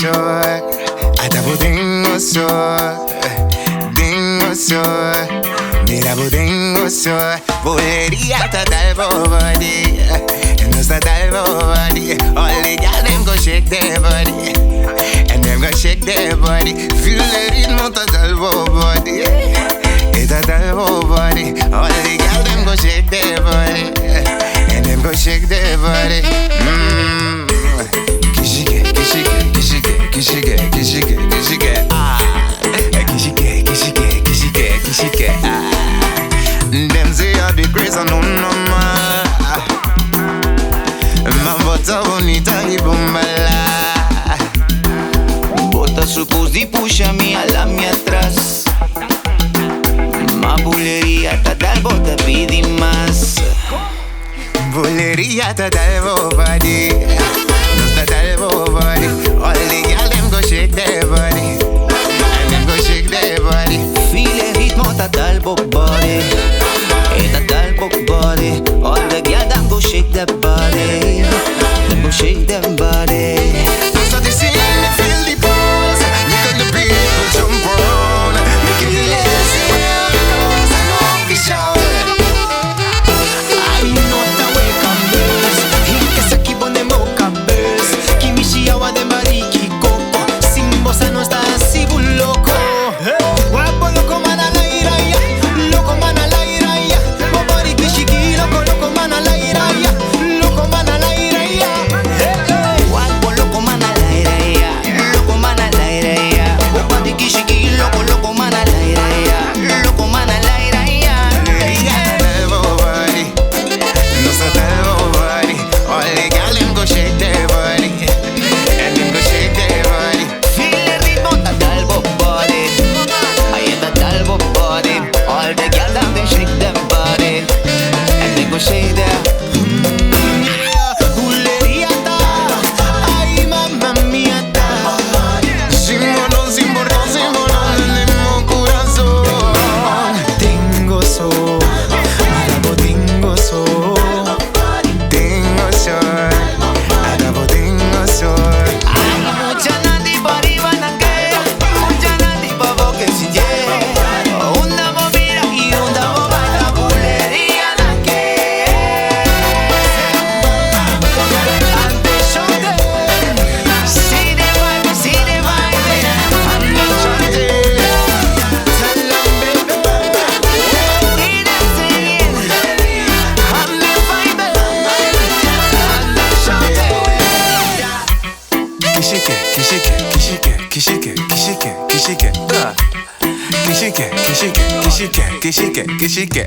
sore, adabo dingo sore, dingo sore, mirabo dingo sore. Voleria ta dal body, and no sta dal body. All the girls them go shake their body, and them go shake their body. Feel the rhythm ta dal body, it's a dal body. All the girls them go shake their body, and them go shake their body. Kishike, ah. Kishike, ah. Them say I be crazy, no man. Bota bonita y bombala. Bota su così pushami alla mia atrás. Ma bulería ta dal bota pidi más. Bulería ta dal body, no sta dal body. All the girls them go shake their body, and them go shake their body. Feel el ritmo ta dal body, ta dal body. All the girls them go shake their body, them go shake their body. I start to sing and feel the pulse, because the people jump around, making the last because I know we shout. No está así un loco. Guapo loco man al aire, loco man al aire. Bobari kishiki loco man al aire, loco man al aire. Guapo loco man al aire, loco man al aire. Bobari kishiki loco man al aire, loco man al aire. Bobari, no está that bobari. All the girls them go shake their body, and them go shake their body. All the girls down they shake them body, and they go shake them. Bulería-ta, ay mamma mia-ta. Simbolón de mi corazón. Tengo so, adabo tengo so. Tengo sol, adabo tengo sol. Mucha nandi pa' arriba nangue, mucha nandi pa' boque si llega. Una movida y una boba la bulería nangue. Ante shote, si de baile, ante shote. Salam bebe, y de seguir, ante baile, ante shote. Kishike,